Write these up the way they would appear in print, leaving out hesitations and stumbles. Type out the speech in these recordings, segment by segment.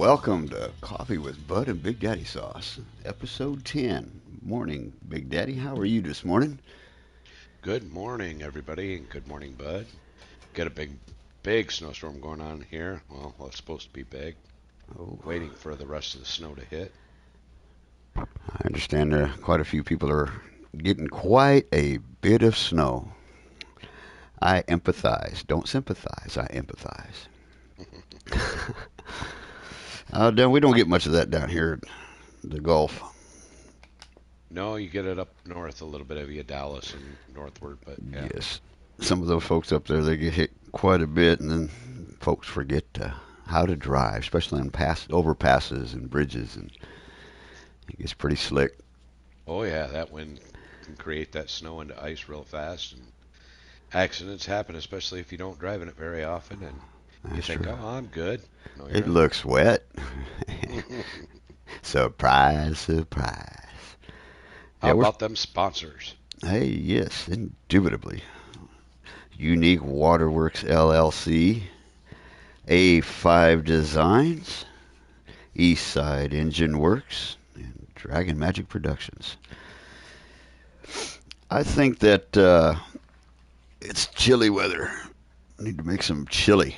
Welcome to Coffee with Bud and Bigdaddysauce, episode 10. Morning, Big Daddy. How are you this morning? Good morning, everybody, and good morning, Bud. Got a big snowstorm going on here. Well, it's supposed to be big. Oh, Waiting for the rest of the snow to hit. I understand quite a few people are getting quite a bit of snow. I empathize. Don't sympathize. I empathize. We don't get much of that down here at the Gulf. No, you get it up north a little bit via Dallas and northward, but yeah. Yes. Some of those folks up there, they get hit quite a bit, and then folks forget how to drive, especially on overpasses and bridges, and it gets pretty slick. Oh yeah, that wind can create that snow into ice real fast, and accidents happen, especially if you don't drive in it very often, and you That's think, true. "Oh, I'm good." No, you're It not. looks wet. Surprise, surprise. How Yeah, we're. about them sponsors? Hey, yes, indubitably. Unique Waterworks LLC, A5 Designs, Eastside Engine Works, and Dragon Magic Productions. I think that it's chilly weather. Need to make some chili.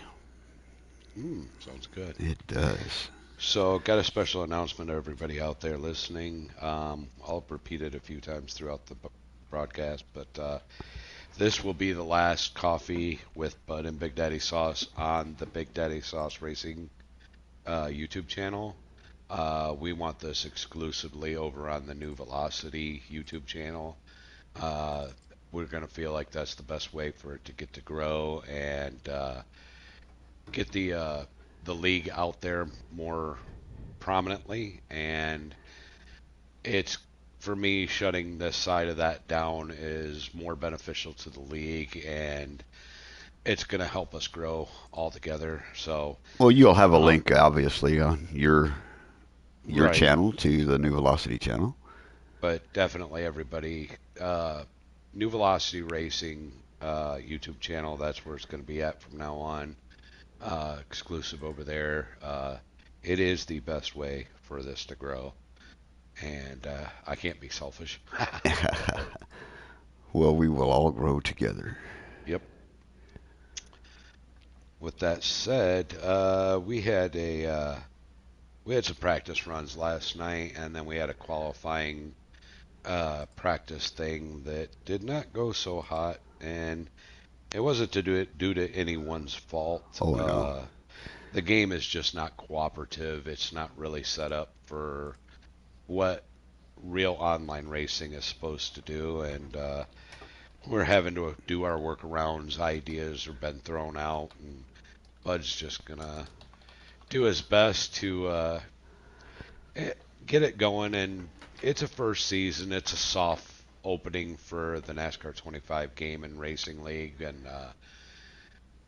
Sounds good. It does. So, got a special announcement to everybody out there listening. I'll repeat it a few times throughout the broadcast, but this will be the last coffee with Bud and Big Daddy Sauce on the Big Daddy Sauce Racing YouTube channel. We want this exclusively over on the New Velocity YouTube channel. Uh, we're going to feel like that's the best way for it to get to grow and get the league out there more prominently, and it's for me shutting this side of that down is more beneficial to the league, and it's going to help us grow all together. So, Well, you'll have a um, link, obviously, on your right, channel to the New Velocity channel. but definitely everybody, New Velocity Racing YouTube channel. That's where it's going to be at from now on. Exclusive over there. It is the best way for this to grow, and I can't be selfish. Well, we will all grow together. Yep. With that said, we had some practice runs last night, and then we had a qualifying practice thing that did not go so hot, and it wasn't to do it due to anyone's fault. Oh no. The game is just not cooperative. It's not really set up for what real online racing is supposed to do, and we're having to do our workarounds. Ideas have been thrown out, and Bud's just gonna do his best to eh, get it going. And it's a first season. It's a soft opening for the NASCAR 25 game and racing league, and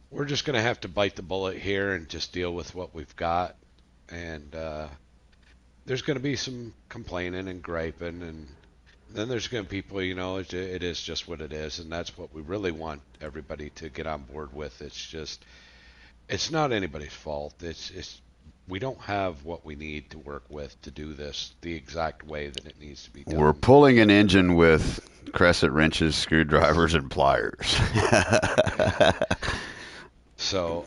we're just gonna have to bite the bullet here and just deal with what we've got. And there's gonna be some complaining and griping, and then there's going to be people, it is just what it is, and that's what we really want everybody to get on board with. It's not anybody's fault. It's we don't have what we need to work with to do this the exact way that it needs to be We're done. pulling an engine with crescent wrenches, screwdrivers, and pliers. Yeah. So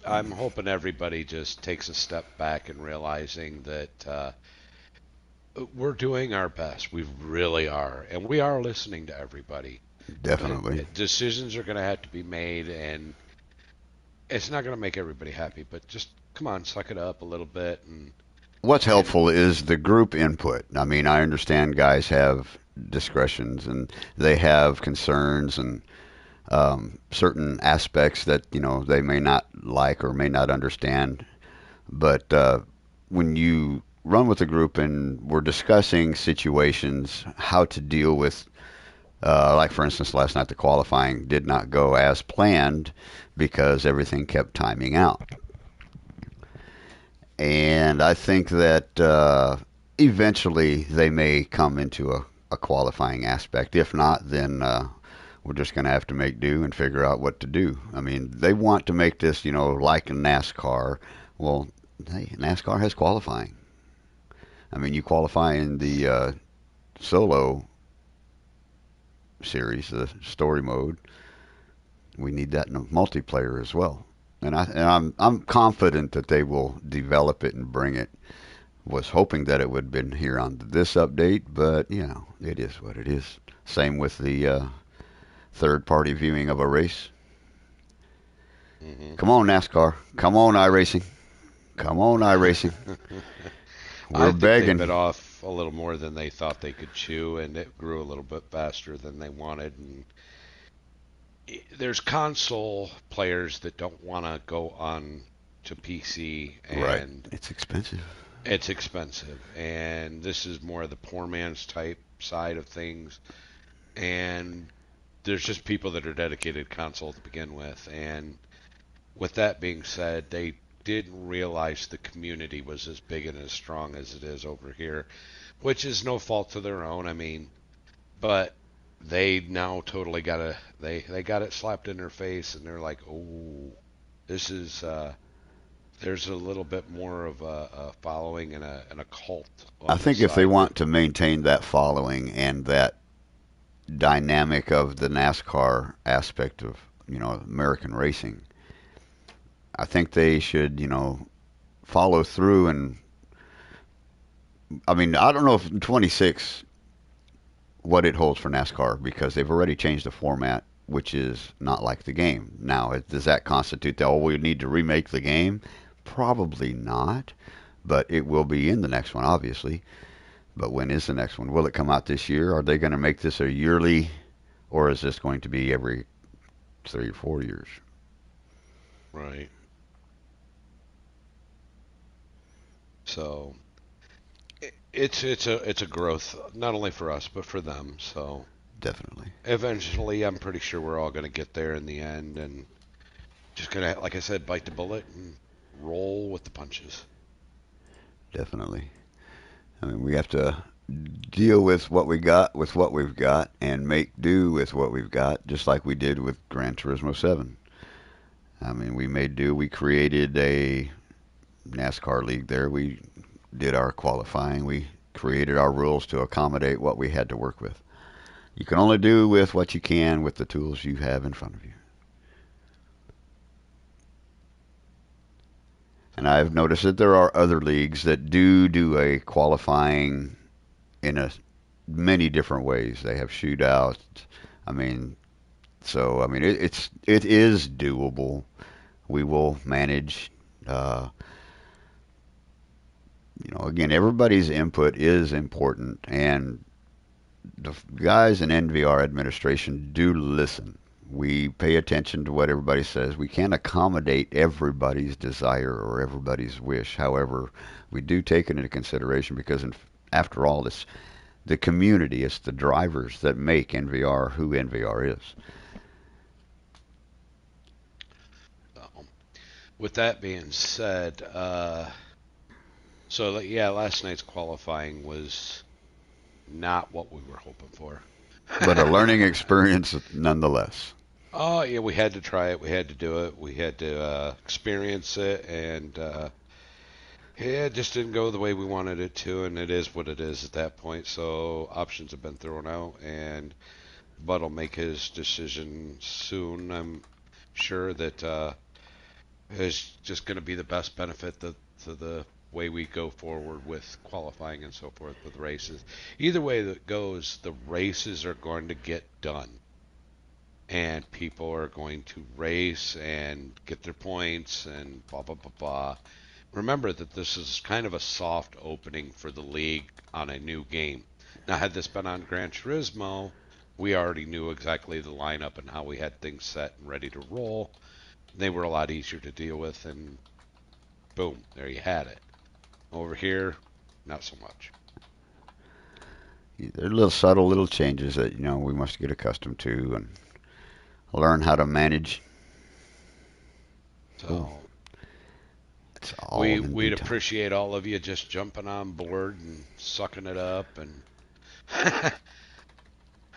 I'm hoping everybody just takes a step back and realizing that we're doing our best. We really are, and we are listening to everybody. Definitely. Decisions are going to have to be made, and it's not going to make everybody happy, but just come on, suck it up a little bit, What's and helpful is the group input. I mean, I understand guys have discretions and they have concerns and certain aspects that they may not like or may not understand. But when you run with a group and we're discussing situations, how to deal with, like for instance, last night the qualifying did not go as planned because everything kept timing out. And I think that eventually they may come into a qualifying aspect. If not, then we're just going to have to make do and figure out what to do. I mean, they want to make this, like in NASCAR. Well, hey, NASCAR has qualifying. I mean, you qualify in the solo series, the story mode. We need that in a multiplayer as well. And I'm confident that they will develop it and bring it. Was hoping that it would have been here on this update, but it is what it is. Same with the third party viewing of a race. Hmm. Come on, NASCAR. Come on, iRacing. Come on, iRacing. We're I think they bit begging. off a little more than they thought they could chew, and it grew a little bit faster than they wanted. And there's console players that don't want to go on to PC, Right. and It's expensive. it's expensive. And this is more the poor man's type side of things. And there's just people that are dedicated to console to begin with. And with that being said, they didn't realize the community was as big and as strong as it is over here, which is no fault to their own. I mean, but they now totally got they got it slapped in their face, and they're like, oh, this is there's a little bit more of a following and a cult I on this think if they side that want to maintain that following and that dynamic of the NASCAR aspect of, American racing, I think they should, follow through. And I mean, I don't know if in 26 what it holds for NASCAR because they've already changed the format, which is not like the game. Now, does that constitute that, we need to remake the game? Probably not, but it will be in the next one, obviously. But when is the next one? Will it come out this year? Are they going to make this a yearly, or is this going to be every 3 or 4 years? right. So it's a growth not only for us but for them. So Definitely, eventually, I'm pretty sure we're all going to get there in the end, and just gonna, like I said, bite the bullet and roll with the punches. definitely. I mean, we have to deal with what we got with what we've got and make do with what we've got, just like we did with Gran Turismo 7. I mean, we made do. We created a NASCAR league there. We did our qualifying. We created our rules to accommodate what we had to work with. You can only do with what you can with the tools you have in front of you. And I've So, noticed that there are other leagues that do a qualifying in a many different ways. They have shootouts. I mean, so I mean it is doable. We will manage. Uh, again, everybody's input is important, and the guys in NVR administration do listen. We pay attention to what everybody says. We can't accommodate everybody's desire or everybody's wish. However, we do take it into consideration because, after all, it's the community, it's the drivers that make NVR who NVR is. so with that being said, so yeah, last night's qualifying was not what we were hoping for. But a learning experience nonetheless. Oh yeah, we had to try it. We had to do it. We had to experience it, and yeah, it just didn't go the way we wanted it to, and it is what it is at that point. So options have been thrown out, and Bud will make his decision soon. I'm sure that is just going to be the best benefit to the way we go forward with qualifying and so forth with races. Either way that goes, the races are going to get done, and people are going to race and get their points and blah blah blah blah. Remember that this is kind of a soft opening for the league on a new game. Now, had this been on Gran Turismo, we already knew exactly the lineup and how we had things set and ready to roll. They were a lot easier to deal with, and boom, there you had it. Over here, not so much. There are little subtle little changes that we must get accustomed to and learn how to manage. Oh, So it's all in due we'd time. appreciate all of you just jumping on board and sucking it up. And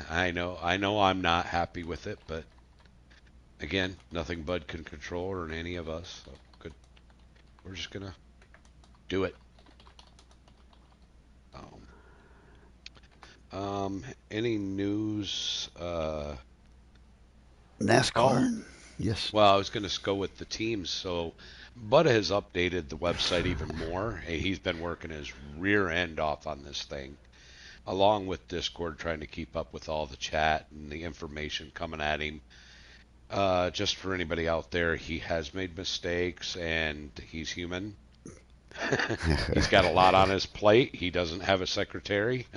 I know I'm not happy with it, but again, nothing Bud can control or any of us. So good. We're just gonna do it. Any news? Oh, NASCAR? Yes. well, I was going to go with the teams. So, Bud has updated the website even more. Hey, he's been working his rear end off on this thing, along with Discord, trying to keep up with all the chat and the information coming at him. Just for anybody out there, he has made mistakes and he's human. He's got a lot on his plate. He doesn't have a secretary.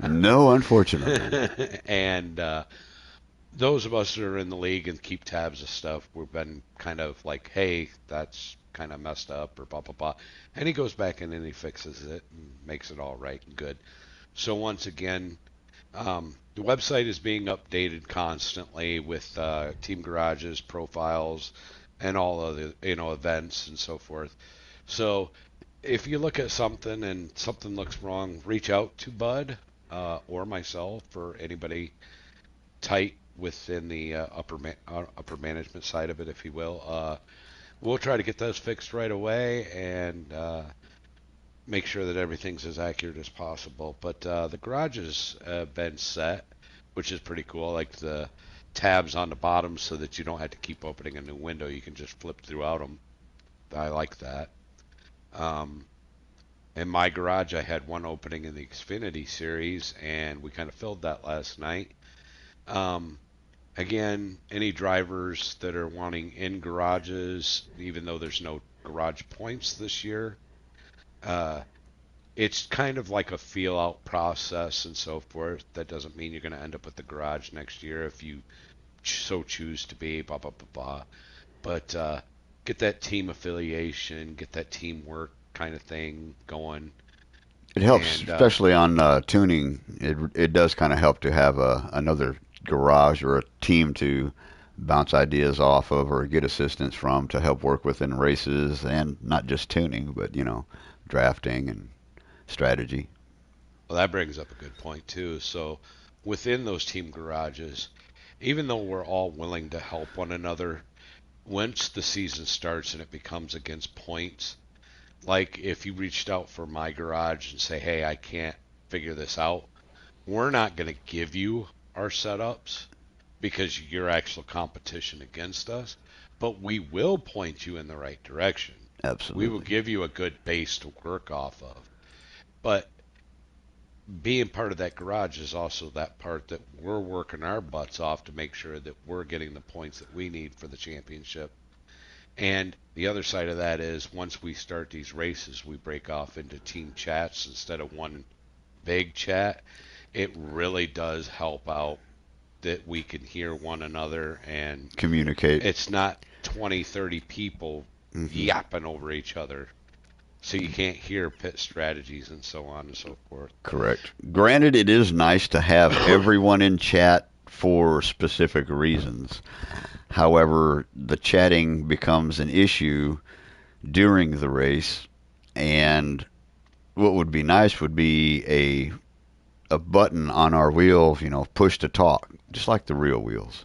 No, unfortunately. And those of us that are in the league and keep tabs of stuff, we've been kind of like, hey, that's kind of messed up or blah, blah, blah. And he goes back in and he fixes it and makes it all right and good. So once again, the website is being updated constantly with team garages, profiles, and all of the events and so forth. So if you look at something and something looks wrong, reach out to Bud or myself or anybody tight within the upper management side of it, if you will. We'll try to get those fixed right away and make sure that everything's as accurate as possible. But the garage has been set, which is pretty cool. Like the tabs on the bottom so that you don't have to keep opening a new window. You can just flip throughout them. I like that. Um, in my garage, I had one opening in the Xfinity series, and we kind of filled that last night. Um, Again, any drivers that are wanting in garages, even though there's no garage points this year, uh, it's kind of like a feel out process and so forth. That doesn't mean you're going to end up with the garage next year if you so choose to be, blah, blah, blah, blah. But get that team affiliation, get that teamwork kind of thing going. It helps, And especially on tuning. It does kind of help to have another garage or a team to bounce ideas off of or get assistance from to help work within races and not just tuning, but drafting and strategy. well, that brings up a good point, too. So within those team garages, even though we're all willing to help one another, once the season starts and it becomes against points, like if you reached out for my garage and say, hey, I can't figure this out, we're not going to give you our setups because you're actual competition against us, but we will point you in the right direction. We will Absolutely. give you a good base to work off of. But being part of that garage is also that part that we're working our butts off to make sure that we're getting the points that we need for the championship. And the other side of that is once we start these races, we break off into team chats instead of one big chat. It really does help out that we can hear one another and Communicate. it's not 20, 30 people Hmm. yapping over each other. So you can't hear pit strategies and so on and so forth. Correct. Granted, it is nice to have everyone in chat for specific reasons. However, the chatting becomes an issue during the race, and what would be nice would be a button on our wheel, push to talk, just like the real wheels.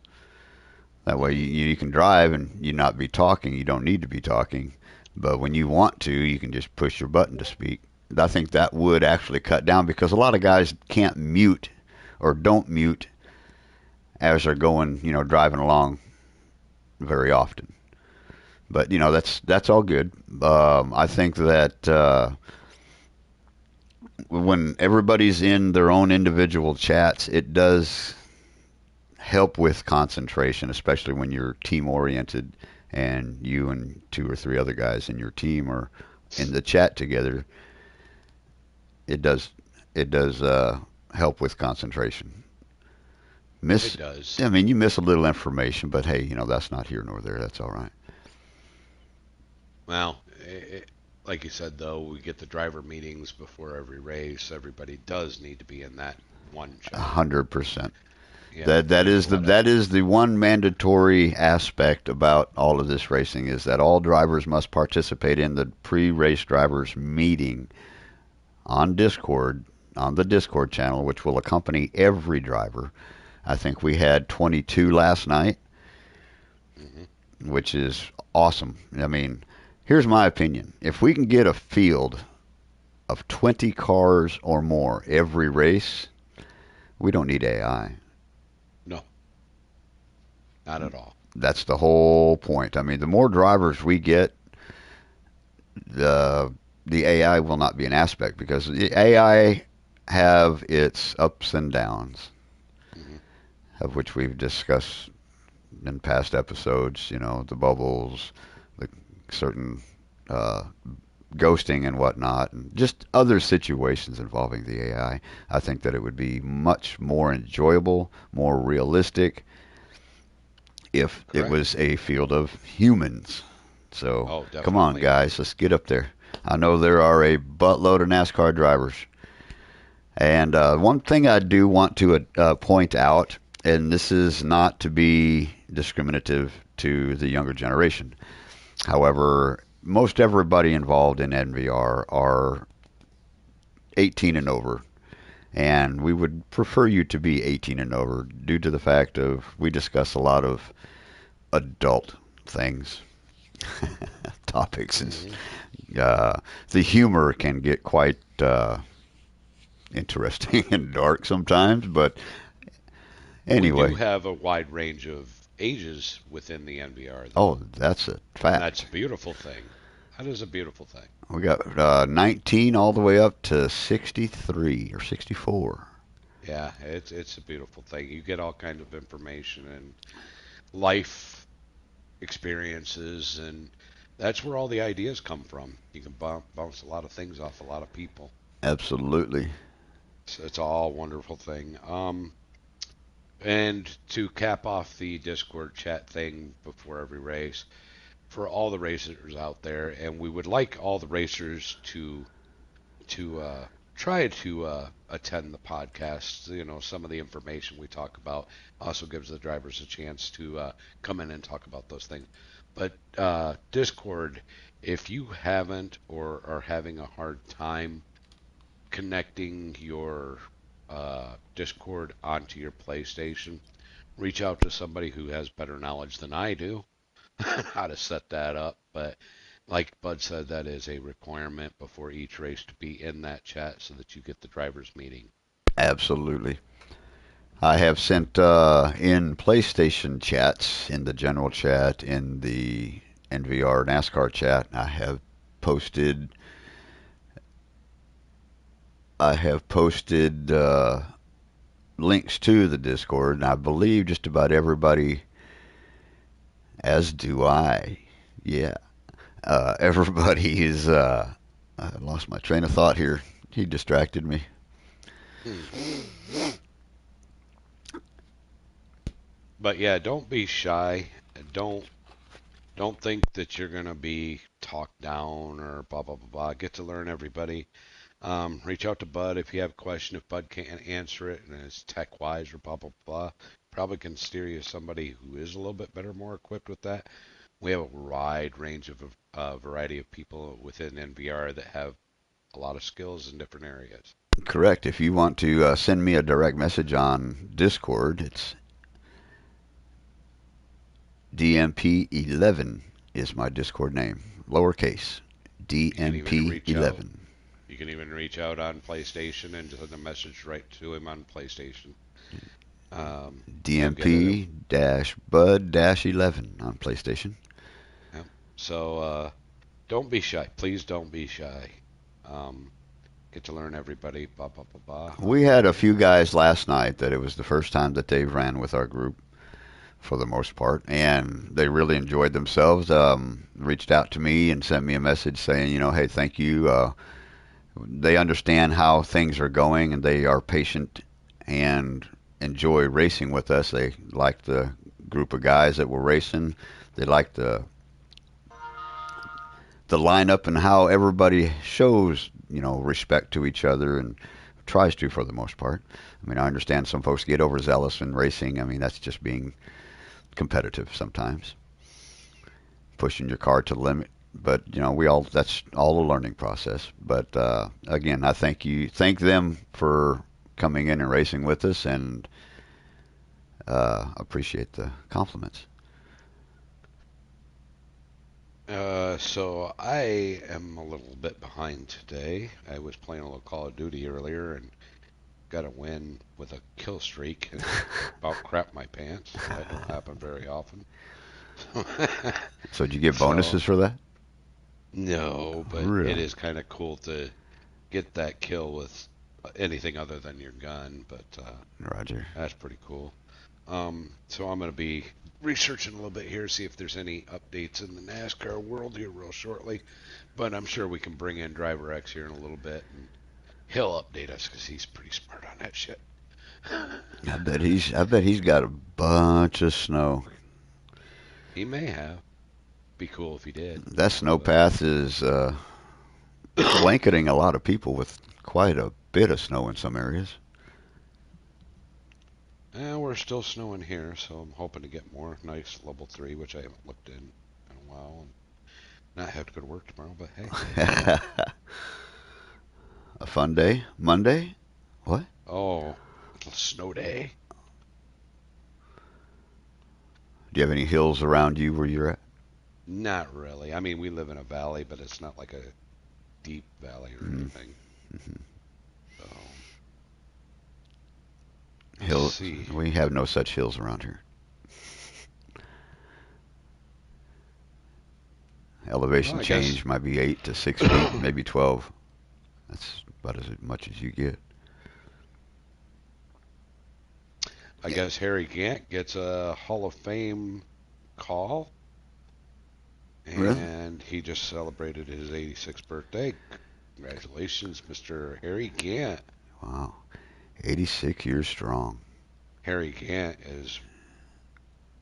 That way you can drive and you not be talking. You don't need to be talking, but when you want to, you can just push your button to speak. I think that would actually cut down because a lot of guys can't mute or don't mute as they're going, driving along very often. But that's all good. I think that when everybody's in their own individual chats, it does help with concentration, especially when you're team oriented and you and two or three other guys in your team are in the chat together. It does help with concentration. It Miss, does. I mean, you miss a little information, but hey, that's not here nor there. That's all right. Well, like you said, though, we get the driver meetings before every race. Everybody does need to be in that one chat. 100%. Yeah, That there's is a the lot of. that is the one mandatory aspect about all of this racing is that all drivers must participate in the pre-race drivers meeting on Discord, on the Discord channel, which will accompany every driver. I think we had 22 last night, Hmm. which is awesome. I mean, Here's my opinion. If we can get a field of 20 cars or more every race, we don't need AI. No, not at all. That's the whole point. I mean, the more drivers we get, the the AI will not be an aspect because the AI have its ups and downs, Hmm. of which we've discussed in past episodes. You know, the bubbles, the certain uh, ghosting and whatnot, and just other situations involving the AI. I think that it would be much more enjoyable, more realistic if it Correct. was a field of humans. So, Oh, come on, definitely. guys, let's get up there. I know there are a buttload of NASCAR drivers. And one thing I do want to point out, and this is not to be discriminative to the younger generation. However, most everybody involved in NVR are 18 and over, and we would prefer you to be 18 and over due to the fact of we discuss a lot of adult things, topics, and Hmm. the humor can get quite interesting and dark sometimes. But We do anyway, have a wide range of ages within the NVR, oh, though, that's a and that's fact. a beautiful thing. That is a beautiful thing. We got 19 all the way up to 63 or 64. Yeah, it's a beautiful thing. You get all kinds of information and life experiences, and that's where all the ideas come from. You can bounce a lot of things off a lot of people. Absolutely. So it's all a wonderful thing. And to cap off the Discord chat thing before every race, for all the racers out there, and we would like all the racers to try to attend the podcast. You know, some of the information we talk about also gives the drivers a chance to come in and talk about those things. But Discord, if you haven't or are having a hard time connecting your Discord onto your PlayStation, reach out to somebody who has better knowledge than I do how to set that up. But like Bud said, that is a requirement before each race to be in that chat so that you get the drivers meeting. Absolutely. I have sent in PlayStation chats, in the general chat, in the NVR NASCAR chat. Posted. I have posted links to the Discord, and I believe just about everybody, as do I. Yeah, everybody is. I lost my train of thought here. He distracted me. Hmm. But yeah, don't be shy. Don't don't think that you're gonna be talked down or blah blah blah blah. Get to learn everybody. Reach out to Bud if you have a question. If Bud can't answer it and it's tech wise or blah blah blah, probably can steer you to somebody who is a little bit better, more equipped with that. We have a wide range of variety of people within NVR that have a lot of skills in different areas. Correct. If you want to send me a direct message on Discord, it's DMP11 is my Discord name. Lowercase. You can even reach out. DMP11. You can even reach out on PlayStation and send a message right to him on PlayStation. He'll get it. DMP Bud 11 on PlayStation. Yeah. So don't be shy. Please don't be shy. Um, get to learn everybody. Blah blah blah blah. We had a few guys last night that it was the first time that they ran with our group for the most part, and they really enjoyed themselves. Reached out to me and sent me a message saying, hey, thank you. They understand how things are going, and they are patient and enjoy racing with us. They like the group of guys that were racing. They like the lineup and how everybody shows, respect to each other and tries to for the most part. I mean, I understand some folks get overzealous in racing. I mean, that's just being competitive sometimes, pushing your car to the limit. But we all that's all a learning process. But again, I thank them for coming in and racing with us, and appreciate the compliments. So I am a little bit behind today. I was playing a little Call of Duty earlier and got a win with a kill streak and about crap my pants. That don't happen very often. So did you get So bonuses for that? no, but it Really? is kind of cool to get that kill with anything other than your gun. But Roger. that's pretty cool. So I'm going to be researching a little bit here, see if there's any updates in the NASCAR world here real shortly. But I'm sure we can bring in Driver X here in a little bit, and he'll update us because he's pretty smart on that shit. I bet he's got a bunch of snow. He may have. Be cool if he did, That snow But path is blanketing a lot of people with quite a bit of snow in some areas. we're still snowing here, so I'm hoping to get more nice level 3, which I haven't looked in a while, and not have to go to work tomorrow. But hey, A fun day? Monday? What? oh, snow day. Do you have any hills around you where you're at? Not really. I mean, we live in a valley, but it's not like a deep valley or Mm-hmm. anything. So let's Hill. see. We have no such hills around here. Well, Elevation I guess change might be 8 to 6 feet, maybe 12. That's about as much as you get. I guess Harry Gant gets a Hall of Fame call, Really? and he just celebrated his 86th birthday. Congratulations, Mr. Harry Gant. Wow. 86 years strong. Harry Gant is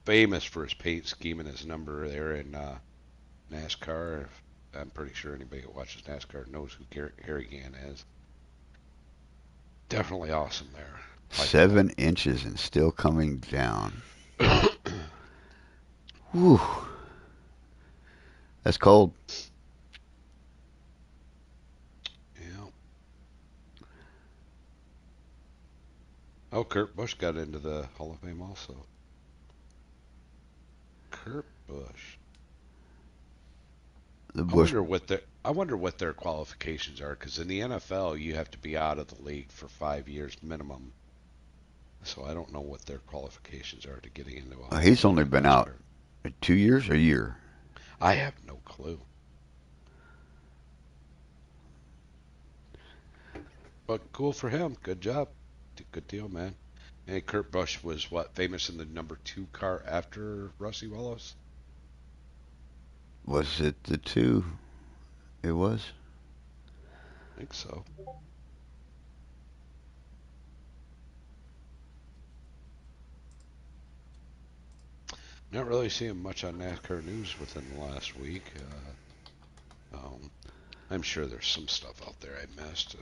famous for his paint scheme and his number there in NASCAR. I'm pretty sure anybody who watches NASCAR knows who Harry Gant is. Definitely awesome there. Like it a lot. 7 inches and still coming down. Whew. That's cold. Yeah. Oh, Kurt Busch got into the Hall of Fame also. Kurt Busch. The I Bush. wonder what their qualifications are because in the NFL you have to be out of the league for 5 years minimum. So I don't know what their qualifications are to getting into a Hall of He's Fame only in been out NASCAR. 2 years, a year. I have no clue. But cool for him. Good job. Good deal, man. And Kurt Busch was what famous in the number 2 car after Rusty Wallace. Was it the two? It was. I think so. Not really seeing much on NASCAR news within the last week. I'm sure there's some stuff out there I missed.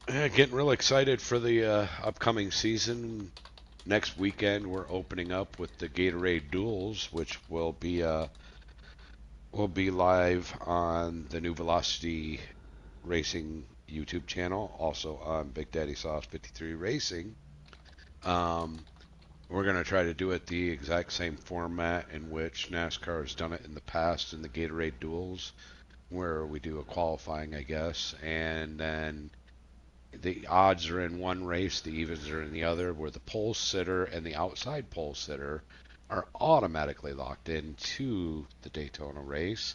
Yeah, getting real excited for the upcoming season. Next weekend, we're opening up with the Gatorade Duels, which will be live on the new Velocity Racing YouTube channel, also on Big Daddy Sauce 53 Racing. Um, we're going to try to do it the exact same format in which NASCAR has done it in the past in the Gatorade Duels, where we do a qualifying, I guess, and then the odds are in one race, the evens are in the other, where the pole sitter and the outside pole sitter are automatically locked into the Daytona race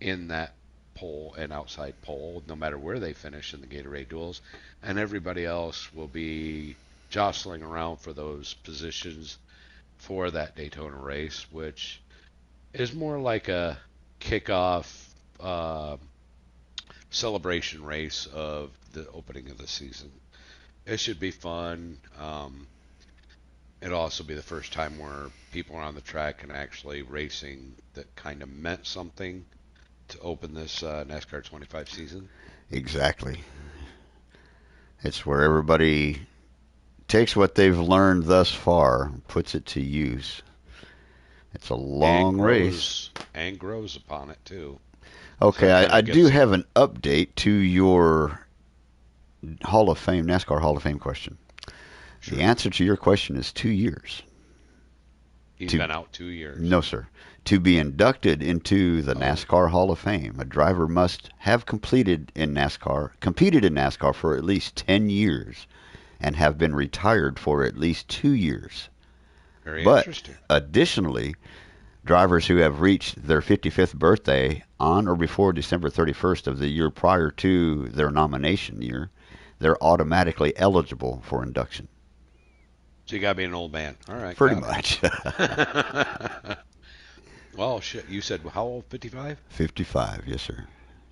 in that pole and outside pole, no matter where they finish in the Gatorade duels, and everybody else will be jostling around for those positions for that Daytona race, which is more like a kickoff celebration race of the opening of the season. It should be fun. It'll also be the first time where people are on the track and actually racing that kind of meant something to open this NASCAR 25 season. Exactly. It's where everybody takes what they've learned thus far, puts it to use. It's a and long race. grows and grows upon it too. Okay, Sometimes I it do gets have an update to your Hall of Fame, NASCAR Hall of Fame question. The sure. answer to your question is 2 years. He's To been out 2 years. No, sir. To be inducted into the Oh, NASCAR Hall of Fame, a driver must have competed in NASCAR for at least 10 years and have been retired for at least 2 years. very But interesting. additionally, drivers who have reached their 55th birthday on or before December 31st of the year prior to their nomination year, they're automatically eligible for induction. So you gotta be an old man. All right, Pretty got much. it. Well, shit. You said how old? 55? 55, yes, sir.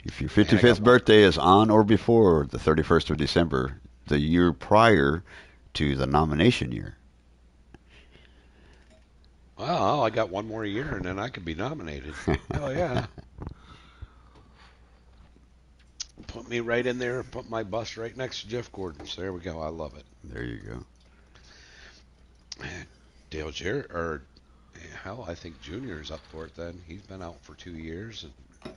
If your Man, I got 55th one. birthday is on or before the 31st of December, the year prior to the nomination year. Well, I got one more year, and then I could be nominated. Hell yeah! Put me right in there. Put my bus right next to Jeff Gordon's. There we go. I love it. There you go. Man, Dale Jarrett, or hell, I think Junior is up for it. Then he's been out for 2 years, and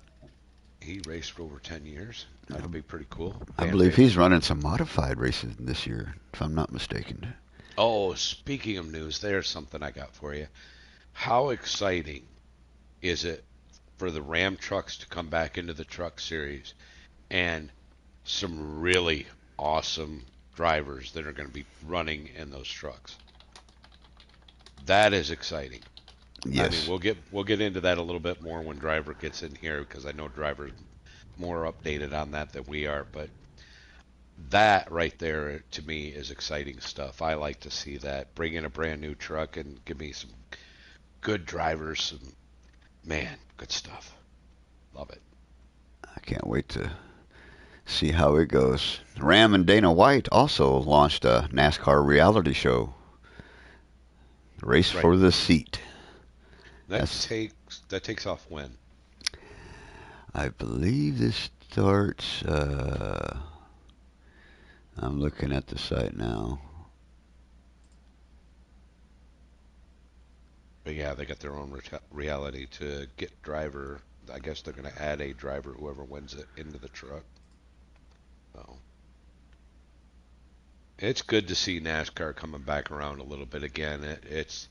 he raced for over 10 years. That'll be pretty cool. I Fan believe he's favorite. running some modified races this year, if I'm not mistaken. Oh, speaking of news, there's something I got for you. How exciting is it for the Ram trucks to come back into the truck series and some really awesome drivers that are going to be running in those trucks? That is exciting. I mean, Yes, we'll get into that a little bit more when Driver gets in here because I know Driver's more updated on that than we are, but that right there to me is exciting stuff. I like to see that. Bring in a brand new truck and give me some good drivers, some man, good stuff. Love it. I can't wait to see how it goes. Ram and Dana White also launched a NASCAR reality show, Race Right. for the Seat. That That's, takes off when? I believe this starts, I'm looking at the site now. But yeah, they got their own reality to get driver. I guess they're going to add a driver whoever wins it into the truck. So it's good to see NASCAR coming back around a little bit again. It's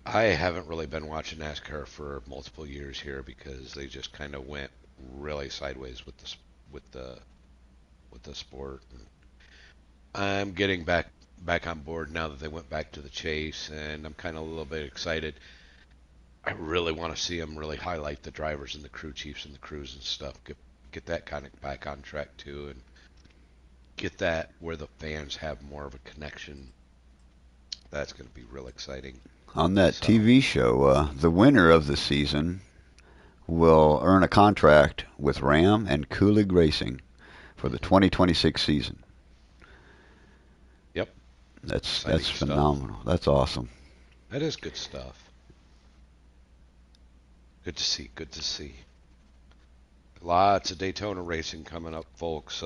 I haven't really been watching NASCAR for multiple years here because they just kind of went really sideways with the with the sport. And I'm getting back on board now that they went back to the chase, and I'm kind of a little bit excited. I really want to see them really highlight the drivers and the crew chiefs and the crews and stuff. Get that kind of back on track too, and get that where the fans have more of a connection. That's going to be real exciting. On that So, TV show, the winner of the season will earn a contract with Ram and Cooley Racing for the hmm 2026 season. yep, That's exciting stuff. phenomenal. That's awesome. That is good stuff. Good to see. Good to see. Lots of Daytona racing coming up, folks.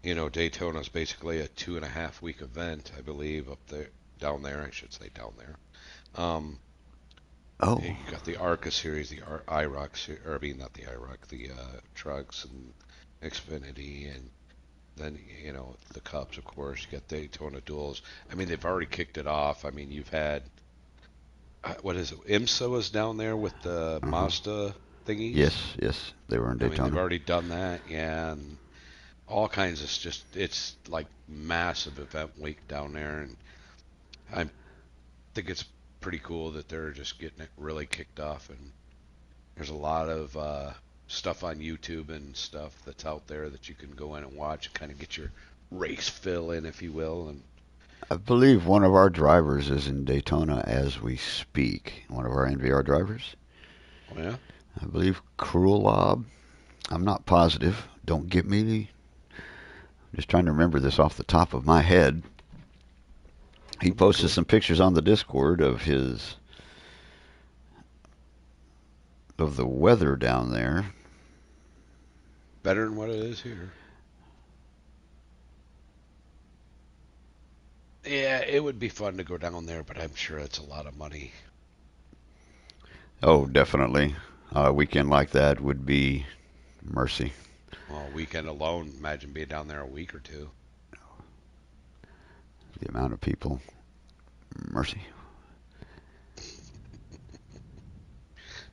Daytona is basically a 2.5 week event, I believe, up there, down there. I should say down there. Um, Oh, you got the ARCA series, the IROC, or I mean not the IROC, the trucks and Xfinity, and then the Cups, of course. You got Daytona duels. I mean, they've already kicked it off. I mean, you've had what is it? IMSA was down there with the uh-huh. Mazda thingies. Yes, yes, they were in I mean, they've Daytona. already done that, yeah, and all kinds of just it's like massive event week down there, and I think it's pretty cool that they're just getting it really kicked off, and there's a lot of stuff on YouTube and stuff that's out there that you can go in and watch and kind of get your race fill in, if you will. And I believe one of our drivers is in Daytona as we speak. One of our NVR drivers. oh yeah, I believe Cruel Lob. I'm not positive. Don't get me. I'm just trying to remember this off the top of my head. He that'd be posted cool. some pictures on the Discord of the weather down there. Better than what it is here. Yeah, it would be fun to go down there, but I'm sure it's a lot of money. Oh, definitely. A weekend like that would be mercy. Well, a weekend alone, imagine being down there a week or two. The amount of people, mercy.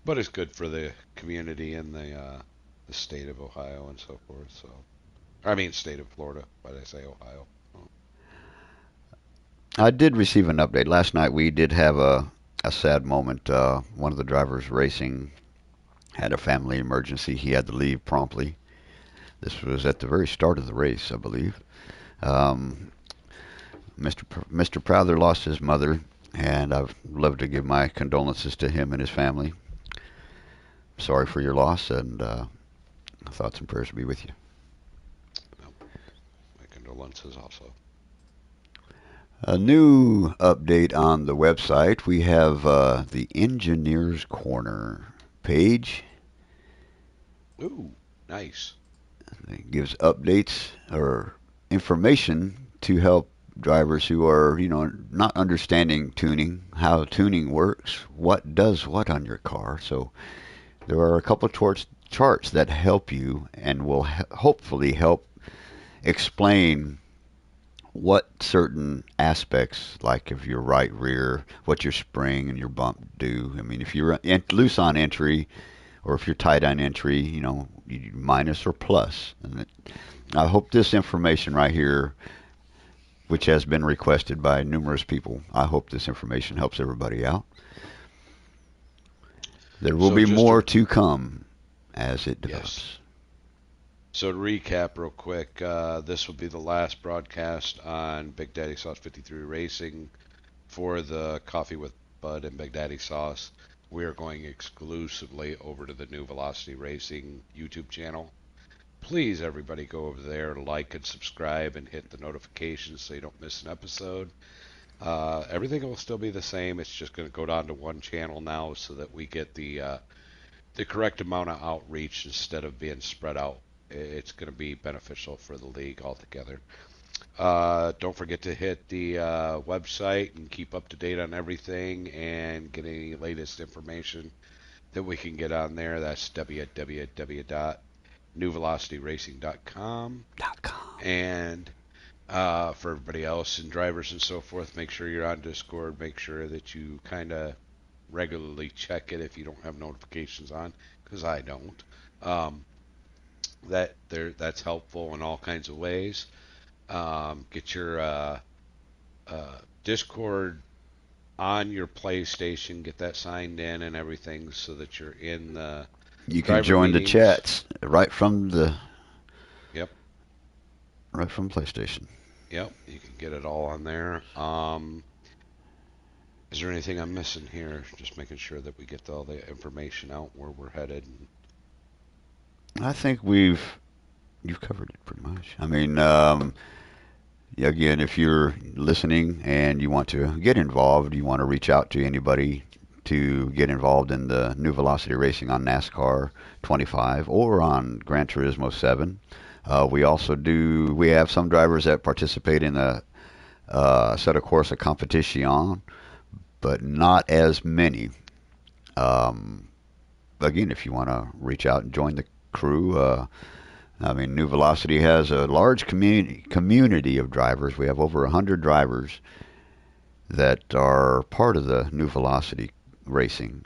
but it's good for the community and the state of Ohio and so forth. So, I mean, state of Florida. Why did I say Ohio? Oh, I did receive an update last night. We did have a sad moment. One of the drivers racing had a family emergency. He had to leave promptly. This was at the very start of the race, I believe. Um, Mr. Prather lost his mother, and I'd love to give my condolences to him and his family. Sorry for your loss, and thoughts and prayers be with you. no, my condolences also. A new update on the website. We have the Engineers Corner page. Ooh, nice. It gives updates or information to help drivers who are, not understanding tuning, how tuning works, what does what on your car. So there are a couple of charts that help you and will hopefully help explain what certain aspects, like if your right rear, what your spring and your bump do. I mean, if you're loose on entry or if you're tight on entry, you minus or plus. And I hope this information right here, which has been requested by numerous people, I hope this information helps everybody out. There will So be just more to to come as it yes. develops. So to recap real quick, this will be the last broadcast on Big Daddy Sauce 53 Racing for the Coffee with Bud and Big Daddy Sauce. We are going exclusively over to the New Velocity Racing YouTube channel. Please, everybody, go over there, like and subscribe, and hit the notifications so you don't miss an episode. Everything will still be the same. It's just going to go down to one channel now so that we get the correct amount of outreach instead of being spread out. It's going to be beneficial for the league altogether. Don't forget to hit the website and keep up to date on everything and get any latest information that we can get on there. That's www.newvelocityracing.com. .com. And for everybody else and drivers and so forth, make sure you're on Discord. Make sure that you kind of regularly check it if you don't have notifications on, because I don't. Um, that's helpful in all kinds of ways. Get your Discord on your PlayStation, get that signed in and everything so that you're in the You can driver join the meetings. chats Yep, right from PlayStation. yep, you can get it all on there. Is there anything I'm missing here? Just making sure that we get all the information out where we're headed. I think you've covered it pretty much. I mean, again, if you're listening and you want to get involved, you want to reach out to anybody to get involved in the New Velocity Racing on NASCAR 25 or on Gran Turismo 7. We have some drivers that participate in the set of course a competition, but not as many. Um, Again, if you want to reach out and join the crew, I mean, New Velocity has a large community of drivers. We have over 100 drivers that are part of the New Velocity Racing.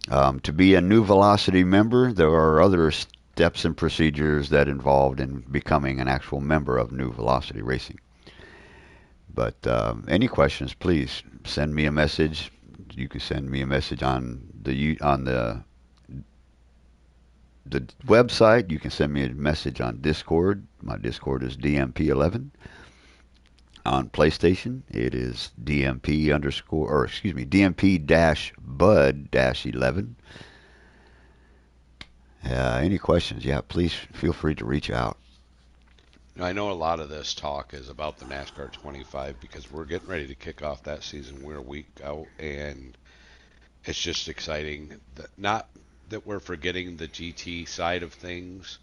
To be a New Velocity member, there are other steps and procedures that involved in becoming an actual member of New Velocity Racing. But any questions, please send me a message. You can send me a message on the website. You can send me a message on Discord. My Discord is DMP11. On PlayStation, it is DMP underscore, or excuse me, DMP dash Bud dash 11. Any questions? Yeah, please feel free to reach out. I know a lot of this talk is about the NASCAR 25 because we're getting ready to kick off that season. We're a week out, and it's just exciting. Not that we're forgetting the GT side of things,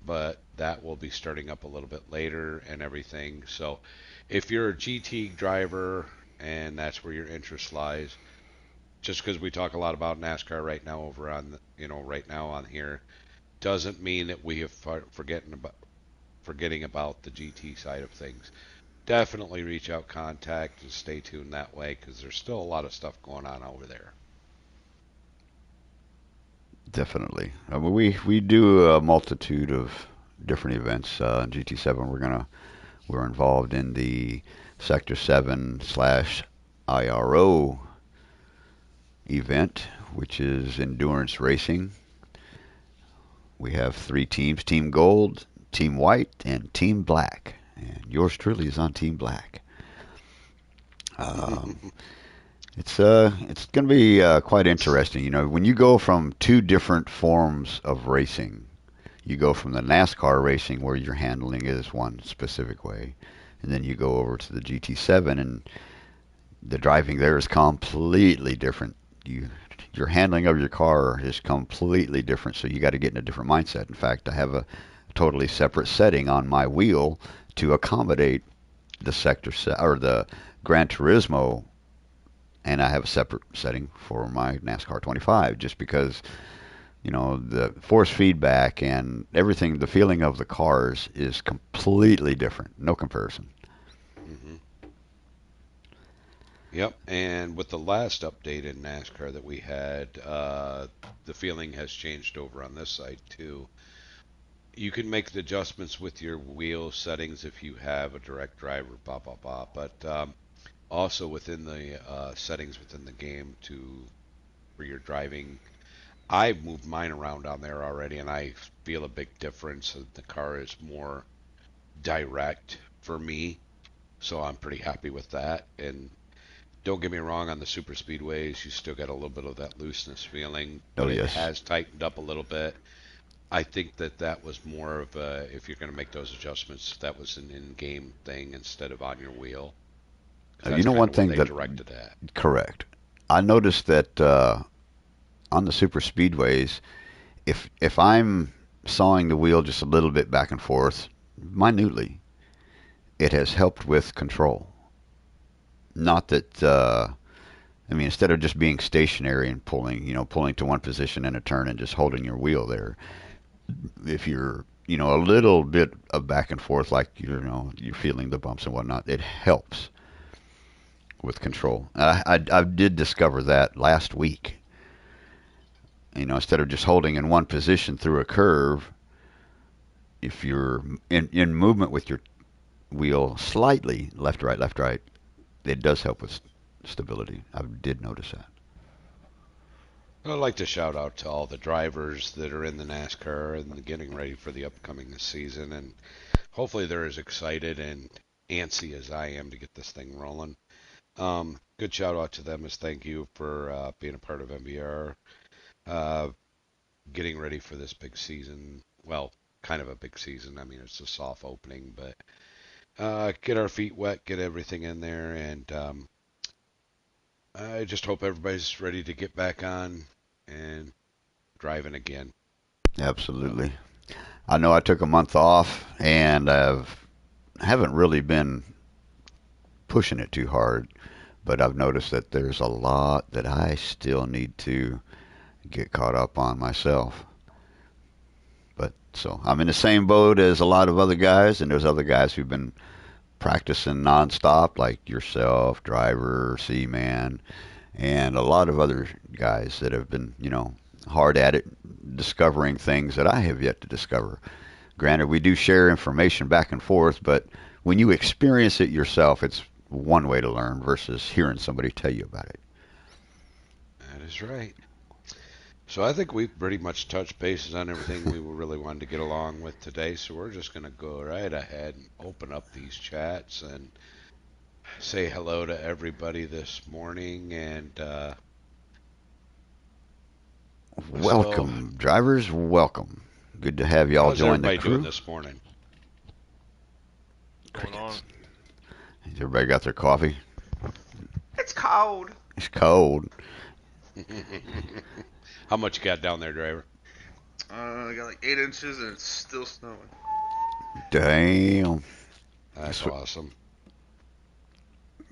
but that will be starting up a little bit later and everything. So if you're a GT driver and that's where your interest lies, just because we talk a lot about NASCAR right now over on right now on here, doesn't mean that we have forgetting about the GT side of things. Definitely reach out, contact, and stay tuned that way because there's still a lot of stuff going on over there. Definitely. We do a multitude of different events. GT7, we're involved in the Sector 7 slash IRO event, which is endurance racing. We have three teams: Team Gold, Team White, and Team Black. And yours truly is on Team Black. Um, it's going to be quite interesting. You know, when you go from two different forms of racing, you go from the NASCAR racing where your handling is one specific way, and then you go over to the GT7, and the driving there is completely different. Your handling of your car is completely different, so you got to get in a different mindset. In fact, I have a totally separate setting on my wheel to accommodate the or the Gran Turismo, and I have a separate setting for my NASCAR 25, just because the force feedback and everything, the feeling of the cars is completely different. No comparison. hmm Yep, and with the last update in NASCAR that we had, the feeling has changed over on this side too. You can make the adjustments with your wheel settings if you have a direct driver, blah blah blah. But also within the settings within the game to for your driving, I moved mine around on there already, and I feel a big difference. The car is more direct for me, so I'm pretty happy with that. And don't get me wrong, on the super speedways, you still got a little bit of that looseness feeling, Oh but it yes. has tightened up a little bit. I think that that was more of a, if you're going to make those adjustments, that was an in-game thing instead of on your wheel, because You that's know kind one of where thing they that directed at. correct. I noticed that on the super speedways, if I'm sawing the wheel just a little bit back and forth, minutely, it has helped with control. Not that I mean, instead of just being stationary and pulling, pulling to one position in a turn and just holding your wheel there, if you're, a little bit of back and forth, like you're feeling the bumps and whatnot, it helps with hmm control. I did discover that last week. Instead of just holding in one position through a curve, if you're in movement with your wheel slightly left, right, it does help with stability. I did notice that. I'd like to shout out to all the drivers that are in the NASCAR and getting ready for the upcoming season, and hopefully they're as excited and antsy as I am to get this thing rolling. Good shout out to them as thank you for being a part of NVR, uh, getting ready for this big season. Well, kind of a big season. I mean, it's a soft opening, but get our feet wet, get everything in there, and I just hope everybody's ready to get back on and driving again. So, Absolutely. I know I took a month off, and haven't really been pushing it too hard, but I've noticed that there's a lot that I still need to get caught up on myself. But so I'm in the same boat as a lot of other guys, and there's other guys who've been practicing nonstop, like yourself, Driver, Seaman, and a lot of other guys that have been, hard at it, discovering things that I have yet to discover. Granted, we do share information back and forth, but when you experience it yourself, it's one way to learn versus hearing somebody tell you about it. that is right. So I think we pretty much touched bases on everything we really wanted to get along with today. So we're just going to go right ahead and open up these chats and say hello to everybody this morning. And so, Welcome, drivers. Welcome. Good to have y'all how's join the everybody doing crew. this morning? Going Crickets. on? Has everybody got their coffee? It's cold. It's cold. How much you got down there, driver? I got like 8 inches and it's still snowing. Damn. That's awesome.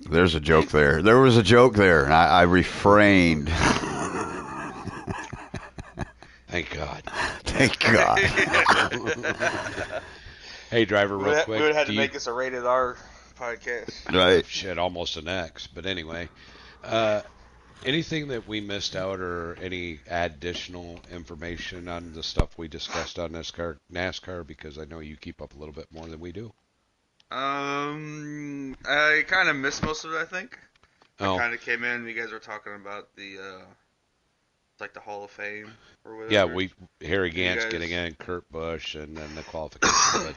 There's a joke there. There was a joke there, and I refrained. Thank God. Thank God. Hey, driver, real We quick. would have had Do to you make this a rated R podcast. Right. shit almost an X? But anyway, uh, Anything that we missed out or any additional information on the stuff we discussed on NASCAR, because I know you keep up a little bit more than we do. I kind of missed most of it. I think I Oh, kind of came in. You guys were talking about the like the Hall of Fame or yeah, whatever. we Harry You Gant's getting guys, in, Kurt Busch, and then the qualification.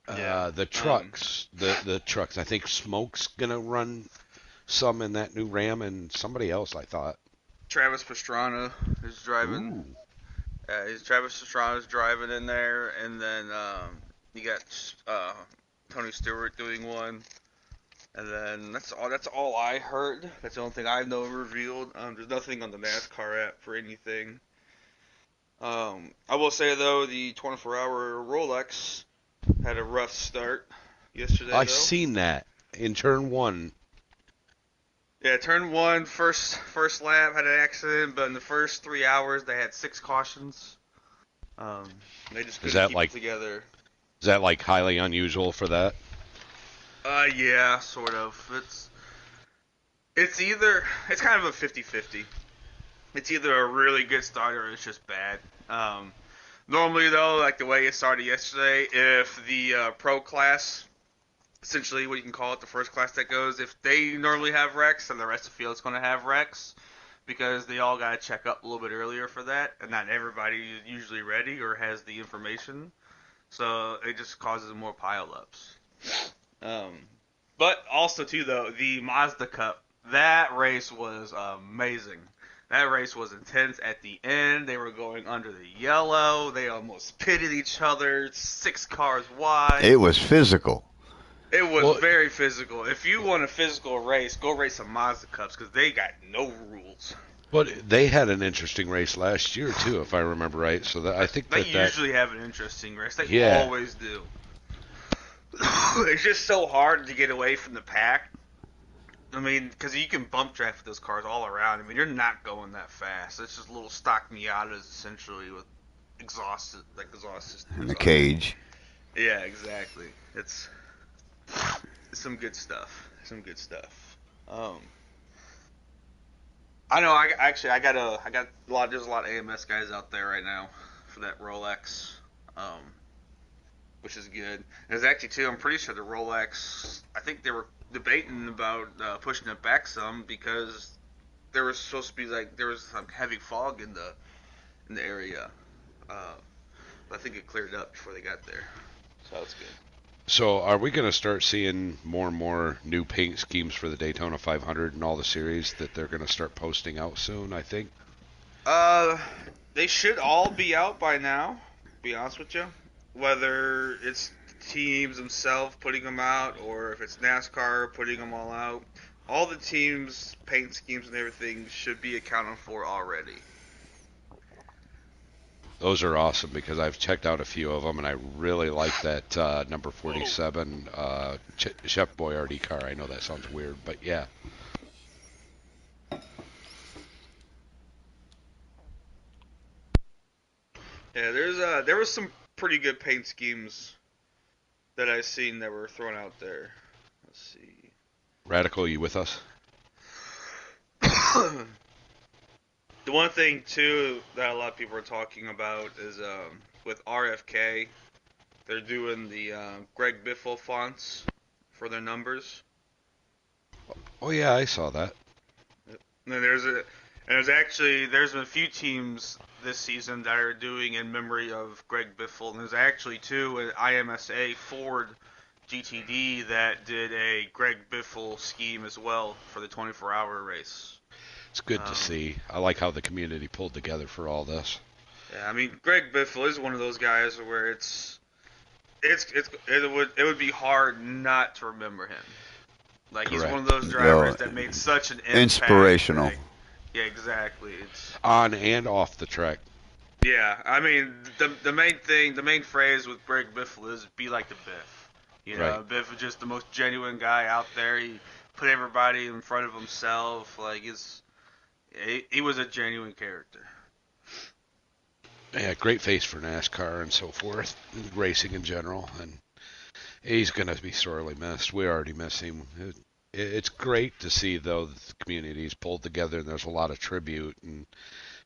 But yeah. the trucks, the trucks. I think Smoke's gonna run some in that new Ram, and somebody else. I thought. Travis Pastrana is driving. Ooh, Travis Pastrana's driving in there, and then you got Tony Stewart doing one. And then that's all I heard. That's the only thing I know revealed. There's nothing on the NASCAR app for anything. I will say though, the 24-hour Rolex had a rough start yesterday I though. seen that in turn one. Yeah, turn one, first lap had an accident, but in the first 3 hours they had 6 cautions. Um, they just Is couldn't that keep it like together. is that like highly unusual for that? Yeah, sort of. It's kind of a 50-50. It's either a really good start or it's just bad. Normally though, like the way it started yesterday, if the pro class, essentially what you can call it, the first class that goes, if they normally have wrecks, then the rest of the field's going to have wrecks because they all got to check up a little bit earlier for that, and not everybody is usually ready or has the information, so it just causes more pileups. Um, but also too though, the Mazda Cup, that race was amazing. That race was intense at the end. They were going under the yellow. They almost pitted each other, 6 cars It wide. was physical. It was Well, very physical. If you want a physical race, go race some Mazda Cups because they got no rules. but they had an interesting race last year too, if I remember right. So that I think They that usually have an interesting race. They yeah. always do. It's just so hard to get away from the pack. I mean, because you can bump draft those cars all around. I mean, you're not going that fast. It's just little stock Miatas essentially with exhaust In the systems on it. cage. Yeah, exactly. It's some good stuff. Some good stuff. I know. I got a lot. There's a lot of AMS guys out there right now for that Rolex, um, which is good. And there's actually too. I'm pretty sure the Rolex. I think they were debating about pushing it back some because there was supposed to be there was some heavy fog in the area. Uh, but I think it cleared up before they got there, so that's good. So are we going to start seeing more and more new paint schemes for the Daytona 500 and all the series that they're going to start posting out soon? I think. Uh, they should all be out by now. To be honest with you, whether it's teams themselves putting them out or if it's NASCAR putting them all out, all the teams' paint schemes and everything should be accounted for already. Those are awesome because I've checked out a few of them and I really like that number 47 Chef Boyardee car. I know that sounds weird, but yeah. Yeah, there was some pretty good paint schemes that I've seen that were thrown out there. Let's see. Radical, you with us? The one thing too that a lot of people are talking about is with RFK, they're doing the Greg Biffle fonts for their numbers. Oh yeah, I saw that. And then there's been a few teams this season that are doing in memory of Greg Biffle, and there's actually two an IMSA Ford GTD that did a Greg Biffle scheme as well for the 24-hour race. It's good to Um, see. I like how the community pulled together for all this. yeah, I mean Greg Biffle is one of those guys where it would be hard not to remember him. Like he's one of Correct. those drivers that made such an impact. Inspirational. Yeah, exactly. It's On and off the track. yeah. I mean, the main phrase with Greg Biffle is "be like the Biff." You know, Right. Biff is just the most genuine guy out there. He put everybody in front of himself. He was a genuine character. Yeah, great face for NASCAR and so forth, racing in general, and he's going to be sorely missed. We already miss him. it's great to see though that the community's pulled together and there's a lot of tribute and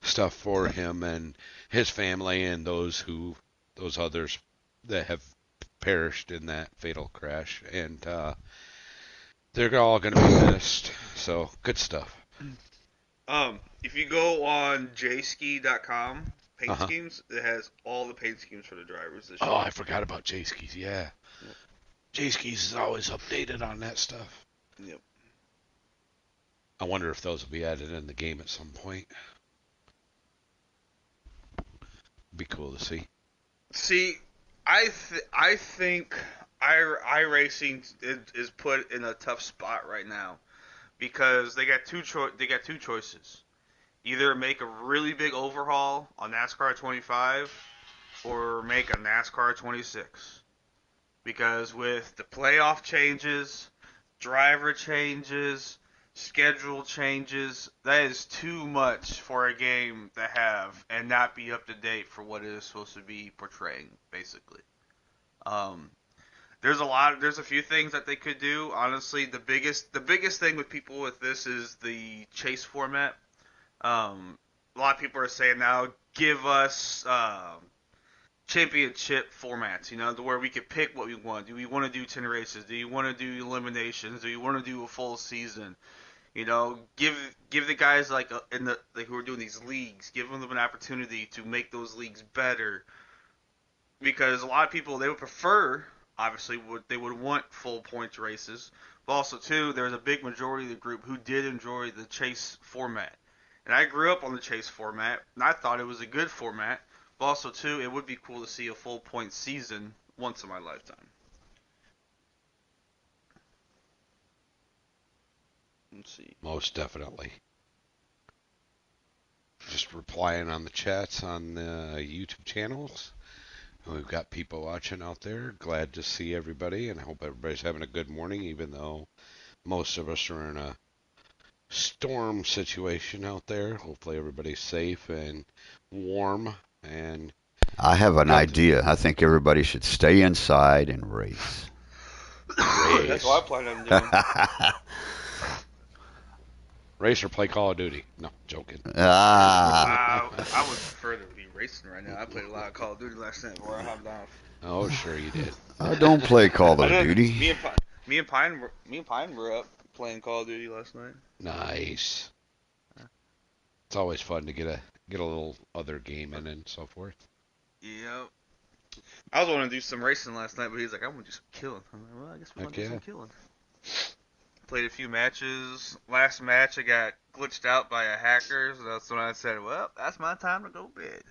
stuff for him and his family and those others that have perished in that fatal crash, and they're all going to be missed. So good stuff. If you go on jski.com Uh paint huh. schemes, it has all the paint schemes for the drivers this Oh, year. I forgot about J skis. Yeah, Yep. J skis is always updated on that stuff. Yep. I wonder if those will be added in the game at some point. Be cool to see. See, I think iRacing is put in a tough spot right now because they got two choices. Either make a really big overhaul on NASCAR 25 or make a NASCAR 26. Because with the playoff changes, driver changes, schedule changes, that is too much for a game to have and not be up to date for what it is supposed to be portraying, basically. Um, there's a few things that they could do. Honestly, the biggest thing with people with this is the chase format. A lot of people are saying now, give us championship formats, to where we could pick what we want. Do we want to do 10 races? Do you want to do eliminations? Do you want to do a full season? Give the guys who are doing these leagues, give them an opportunity to make those leagues better, because a lot of people, they would prefer, obviously, they would want full points races, but also too, there's a big majority of the group who did enjoy the chase format. And I grew up on the chase format, and I thought it was a good format. But also too, it would be cool to see a full point season once in my lifetime. Let's see. Most definitely. Just replying on the chats on the YouTube channels. We've got people watching out there. Glad to see everybody, and I hope everybody's having a good morning, even though most of us are in a storm situation out there. Hopefully everybody's safe and warm and I have an got the idea. I think everybody should stay inside and race. That's what I race. plan on doing. Race or play Call of Duty. No, joking. Ah, I would prefer to be racing right now. I played a lot of Call of Duty last night before I hopped off. Oh, sure you did. I don't play Call I of did. Duty. Me and Pine were up playing Call of Duty last night. Nice. It's always fun to get a little other game in and so forth. Yep. I was wanting to do some racing last night, but he's like, I want to do some killing. I'm like, well, I guess we're Heck gonna do yeah. some killing. Played a few matches. Last match, I got glitched out by a hacker, so that's when I said, well, that's my time to go bed.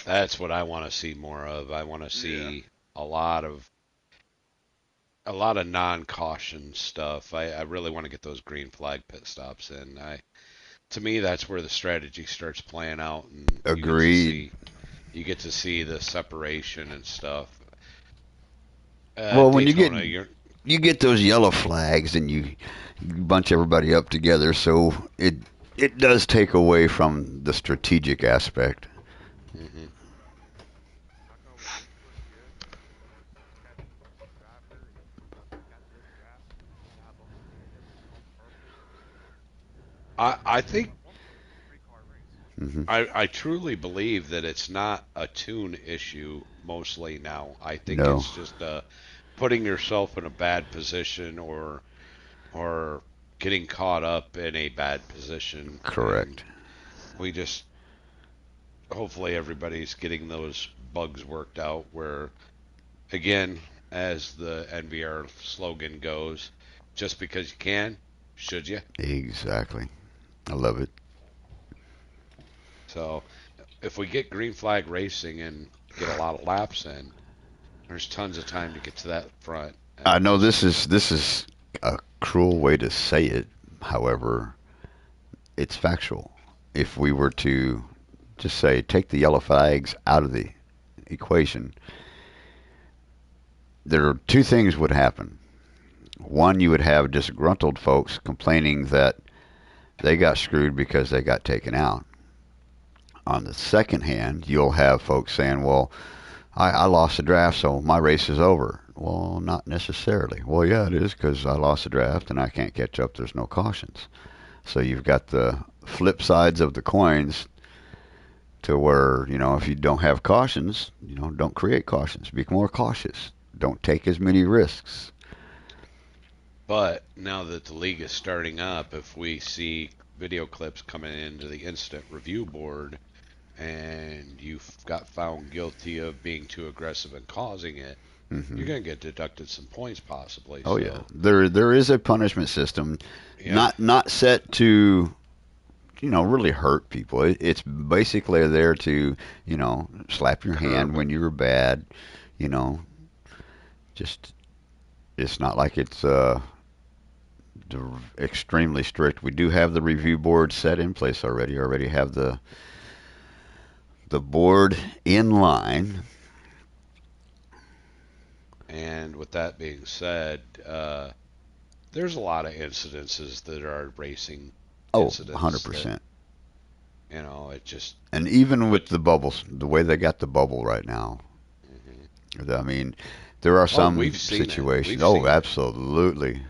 That's what I want to see more of. I want to Yeah. see a lot of a lot of non-caution stuff. I really want to get those green flag pit stops in. To me that's where the strategy starts playing out, and Agreed. you get to see the separation and stuff. Well, when Daytona, you're you get those yellow flags and you bunch everybody up together, so it does take away from the strategic aspect. hmm I think Hmm. I truly believe that it's not a tune issue mostly now. I think No, it's just putting yourself in a bad position, or getting caught up in a bad position, and correct. we just hopefully everybody's getting those bugs worked out where, again, as the NVR slogan goes, just because you can, should you? Exactly. I love it. So if we get green flag racing and get a lot of laps in, there's tons of time to get to that front I and know just this is a cruel way to say it. However, it's factual. If we were to just say take the yellow flags out of the equation, there are two things would happen. One, you would have disgruntled folks complaining that they got screwed because they got taken out. On the second hand, you'll have folks saying, well, I lost the draft, so my race is over. Well, not necessarily. Well, yeah, it is because I lost the draft and I can't catch up. There's no cautions. So you've got the flip sides of the coins to where, if you don't have cautions, don't create cautions. Be more cautious. Don't take as many risks. But now that the league is starting up, if we see video clips coming into the instant review board and you got found guilty of being too aggressive and causing it, Hmm. you're going to get deducted some points possibly. Oh yeah, So, there is a punishment system, yeah, not set to really hurt people. It's basically there to slap your hand curb. when you were bad. You know, just it's not like it's extremely strict. We do have the review board set in place already. Already have the board in line. And with that being said, there's a lot of incidences that are racing Oh, incidents that, 100%. it just, And even but, with the bubbles, the way they got the bubble right now, mhm. I mean, there are Oh, some we've seen it. situations. We've Oh, seen it. absolutely.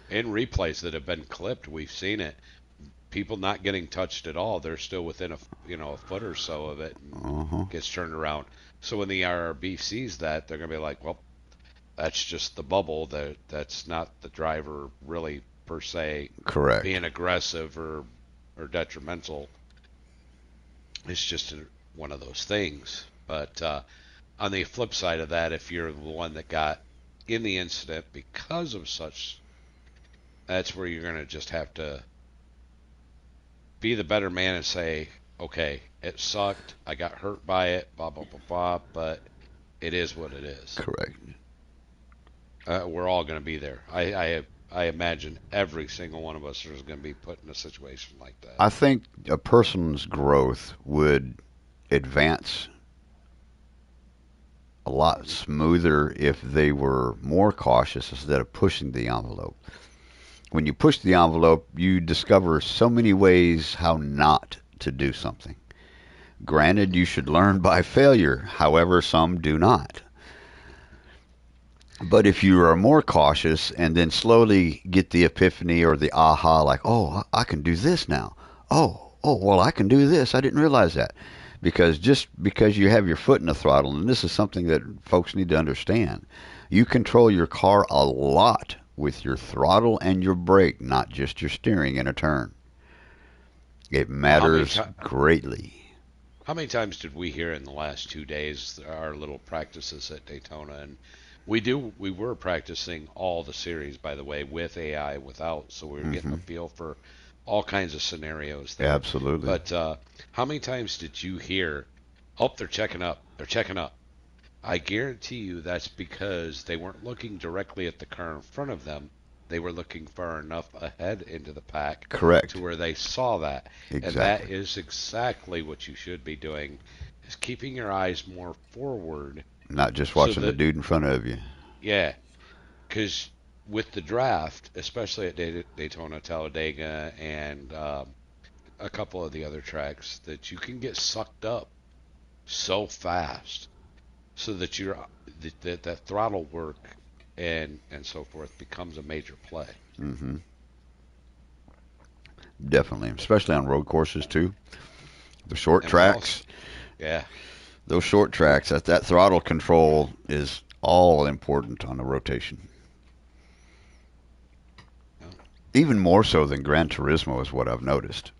In replays that have been clipped, we've seen it. People not getting touched at all. They're still within a foot or so of it and Uh-huh. gets turned around. So when the IRB sees that, they're going to be like, well, that's just the bubble. That's not the driver really per se Correct. being aggressive or detrimental. It's just one of those things. But on the flip side of that, if you're the one that got in the incident because of such, that's where you're going to just have to be the better man and say, okay, it sucked. I got hurt by it, blah, blah, blah, blah, but it is what it is. Correct. We're all going to be there. I imagine every single one of us is going to be put in a situation like that. I think a person's growth would advance a lot smoother if they were more cautious instead of pushing the envelope. When you push the envelope, you discover so many ways how not to do something. Granted, you should learn by failure, however, some do not. But if you are more cautious and then slowly get the epiphany or the aha, like, oh, I can do this now. Well, I can do this. I didn't realize that. Because just because you have your foot in the throttle, and this is something that folks need to understand, you control your car a lot with your throttle and your brake, not just your steering in a turn. It Well, matters greatly. how many times did we hear in the last 2 days our little practices at Daytona? And we were practicing all the series, by the way, with AI, without, so we were getting Hmm. a feel for all kinds of scenarios there. Absolutely. But how many times did you hear, oh, they're checking up, they're checking up? I guarantee you that's because they weren't looking directly at the car in front of them. They were looking far enough ahead into the pack to Correct. where they saw that. And that Exactly. is exactly what you should be doing, is keeping your eyes more forward Not just so watching the that, dude in front of you. yeah, because with the draft, especially at Daytona, Talladega, and a couple of the other tracks, that you can get sucked up so fast so that that throttle work and so forth becomes a major play. Hmm. Definitely, especially on road courses too. The short And we also, tracks, yeah, those short tracks, that throttle control is all important on the rotation. yeah. Even more so than Gran Turismo is what I've noticed.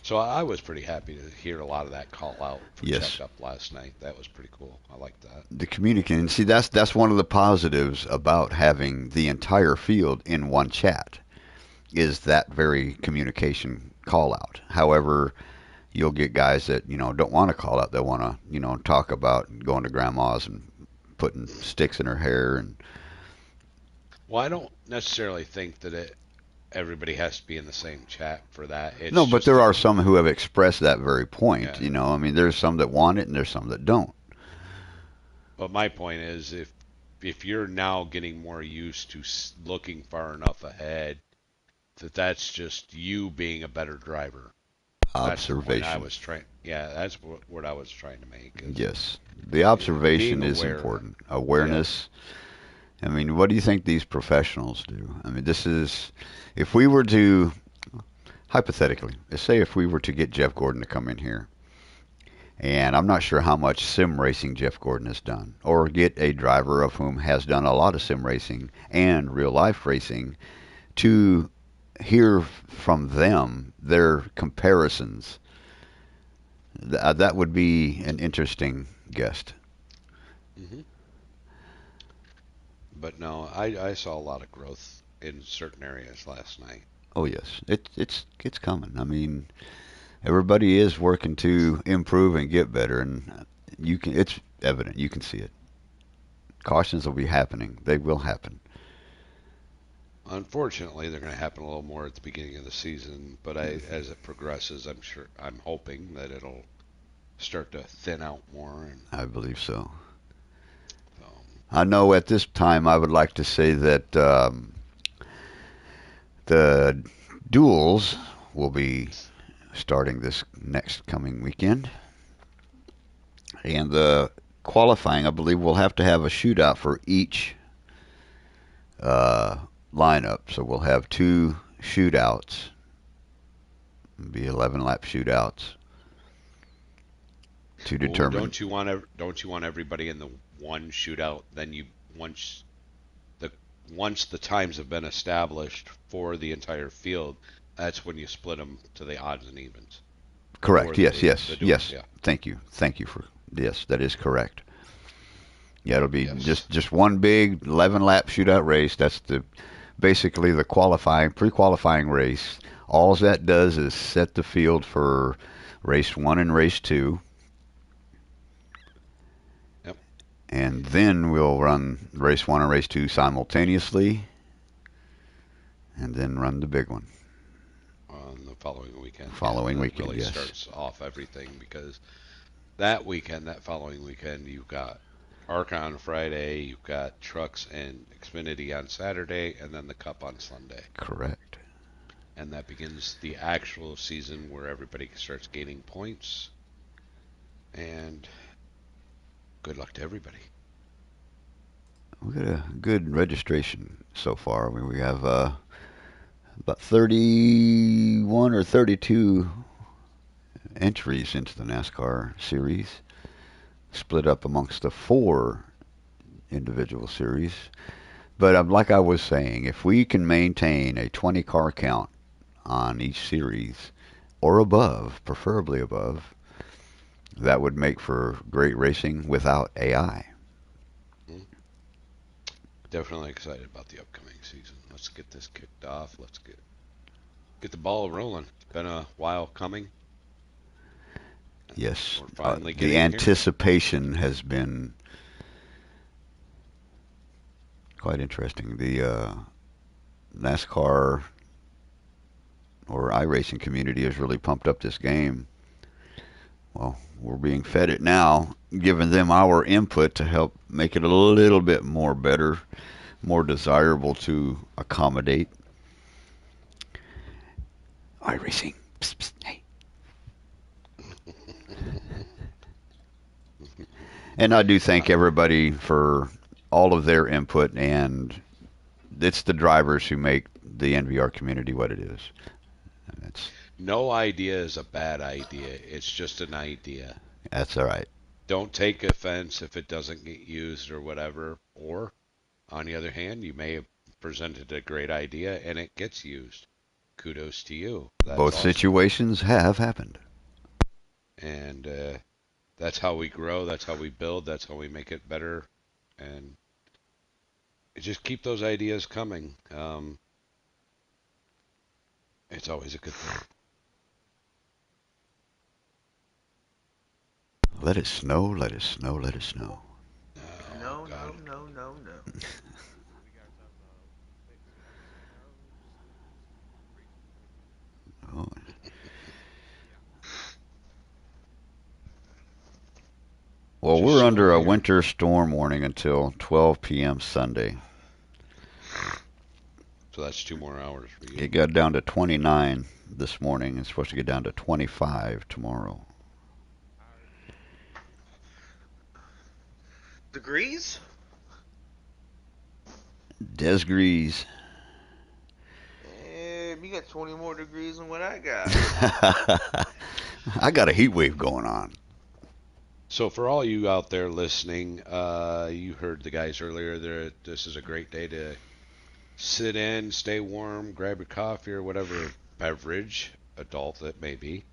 So I was pretty happy to hear a lot of that call out for Yes, checkup last night. That was pretty cool. I like that. the communicating. See, that's one of the positives about having the entire field in one chat is that very communication call out. However, you'll get guys that don't want to call out. They want to talk about going to grandma's and putting sticks in her hair and Well, I don't necessarily think that everybody has to be in the same chat for that. no, It's but just there are some who have expressed that very point. yeah. I mean, there's some that want it and there's some that don't. But my point is, if if you're now getting more used to looking far enough ahead, that's just you being a better driver. That's the point I Observation. was trying. Yeah, that's what I was trying to make is Yes. The being observation is aware. important. Yep. Awareness. I mean, what do you think these professionals do? I mean, this is, if we were to, hypothetically, let's say if we were to get Jeff Gordon to come in here, and I'm not sure how much sim racing Jeff Gordon has done, or get a driver of whom has done a lot of sim racing and real life racing to hear from them their comparisons. That would be an interesting guest. hmm But no, I saw a lot of growth in certain areas last night. Oh yes, it's coming. I mean, everybody is working to improve and get better, and you can. It's evident. You can see it. Cautions will be happening. They will happen. Unfortunately, they're going to happen a little more at the beginning of the season, but as it progresses, I'm hoping that it'll start to thin out more. And I believe so. um, I know at this time I would like to say that the duels will be starting this next coming weekend, and the qualifying I believe we'll have to have a shootout for each uh, lineup. So we'll have two shootouts. It'll be 11 lap shootouts to well, determine. don't you want everybody in the one shootout? Then the once the times have been established for the entire field, that's when you split them to the odds and evens for Correct. Yes. the Yes. duels. Yes. Yeah. Thank you. Thank you for yes. That is correct. Yeah, it'll be Yes. just one big 11 lap shootout race. That's the basically the qualifying pre-qualifying race. All that does is set the field for race one and race two, Yep. and then we'll run race one and race two simultaneously, and then run the big one On the following weekend, yeah, following that weekend. really Yes, starts off everything because that following weekend, you've got ARC on Friday, you've got Trucks and Xfinity on Saturday, and then the Cup on Sunday. correct. And that begins the actual season where everybody starts gaining points. And good luck to everybody. We got a good registration so far. I mean, we have about 31 or 32 entries into the NASCAR series, split up amongst the four individual series. But like I was saying, if we can maintain a 20 car count on each series or above, preferably above, that would make for great racing without AI. Hmm? Definitely excited about the upcoming season. Let's get this kicked off. Let's get the ball rolling. It's been a while coming. Yes, We're finally the getting here. anticipation has been quite interesting. The NASCAR or iRacing community has really pumped up this game. Well, we're being fed it now, giving them our input to help make it a little bit more better, more desirable to accommodate. iRacing. Psst, psst, hey. And I do Uh, thank everybody for all of their input, and it's the drivers who make the NVR community what it is. That's no idea is a bad idea. It's just an idea. that's all right. Don't take offense if it doesn't get used or whatever. Or, on the other hand, you may have presented a great idea and it gets used. Kudos to you. That's Both awesome. situations have happened. And that's how we grow. That's how we build. That's how we make it better. And just keep those ideas coming. It's always a good thing. Let it snow, let it snow, let it snow. Oh No, no, God. no, no, no. Oh, Well, Just we're so under a we're winter storm warning until 12 p.m. Sunday. so that's 2 more hours for you. It got down to 29 this morning. It's supposed to get down to 25 tomorrow. Degrees? Desgrees. You got 20 more degrees than what I got. I got a heat wave going on. So for all you out there listening, you heard the guys earlier. This is a great day to sit in, stay warm, grab your coffee or whatever beverage, adult that may be,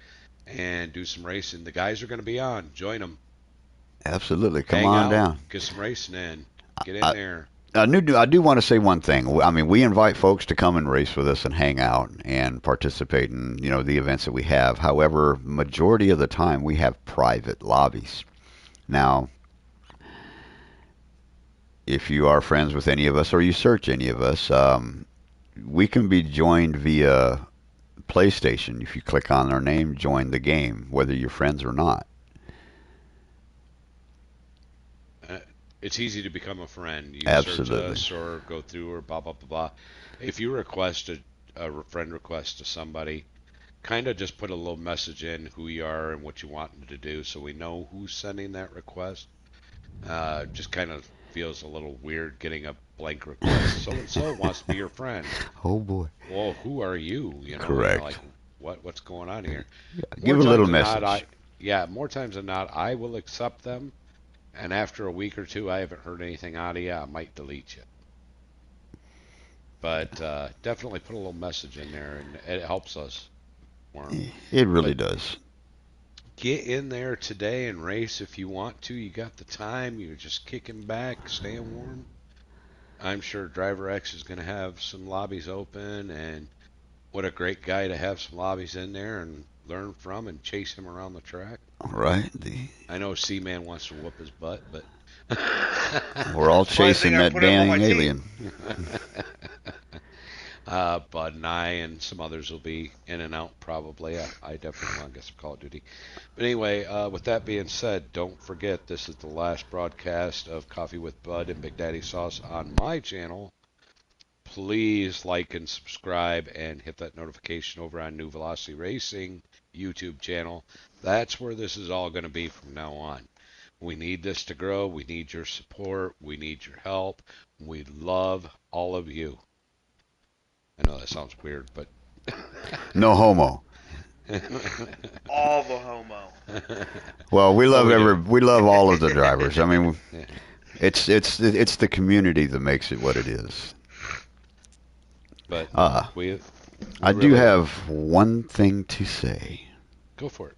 and do some racing. The guys are going to be on. Join them. Absolutely. Come Hang on out. down. Get some racing in. Get in I, there. I do want to say one thing. I mean, we invite folks to come and race with us and hang out and participate in, the events that we have. However, majority of the time we have private lobbies. Now, if you are friends with any of us or you search any of us, we can be joined via PlayStation. If you click on our name, join the game, whether you're friends or not. Uh, it's easy to become a friend. You search Absolutely. us or go through or blah, blah, blah, blah. If you request a friend request to somebody, kind of just put a little message in who you are and what you want them to do so we know who's sending that request. Just kind of feels a little weird getting a blank request. So and so wants to be your friend. Oh boy. Well, who are you? You're like, Correct. what's going on here? More Give a little times than not, message. more times than not, I will accept them. And after a week or two, I haven't heard anything out of you, I might delete you. But definitely put a little message in there, and it helps us. It really But does. get in there today and race if you want to. You got the time. You're just kicking back, staying warm. I'm sure Driver X is going to have some lobbies open, and what a great guy to have some lobbies in there and learn from and chase him around the track. Right? I know C-Man wants to whoop his butt, but We're all That's why I think chasing I that put him on my dang team. alien. Bud and I and some others will be in and out probably. I definitely want to get some Call of Duty. But anyway, with that being said, don't forget this is the last broadcast of Coffee with Bud and Bigdaddysauce on my channel. Please like and subscribe and hit that notification over on New Velocity Racing YouTube channel. That's where this is all going to be from now on. We need this to grow. We need your support. We need your help. We love all of you. I know that sounds weird, but No homo. All the homo. Well, we oh, love we do. we love all of the drivers. I mean, Yeah. it's the community that makes it what it is. But we I do really have one thing to say. go for it.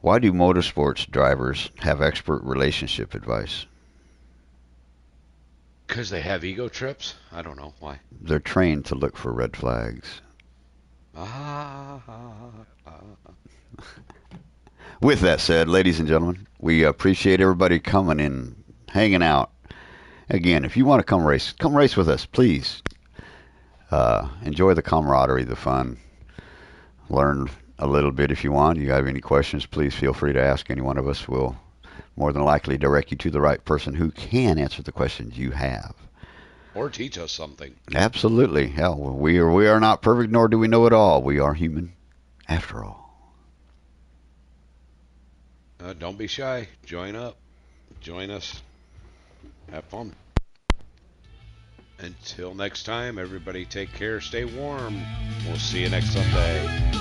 Why do motorsports drivers have expert relationship advice? Because they have ego trips? I don't know why. They're trained to look for red flags. Ah. With that said, ladies and gentlemen, we appreciate everybody coming in, hanging out. Again, if you want to come race with us, please. Enjoy the camaraderie, the fun. Learn a little bit if you want. You have any questions, please feel free to ask any one of us. We'll more than likely direct you to the right person who can answer the questions you have. Or teach us something. Absolutely. Hell, we are not perfect, nor do we know it all. We are human, after all. Don't be shy. Join up. Join us. Have fun. Until next time, everybody take care. Stay warm. We'll see you next Sunday.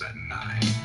at 9.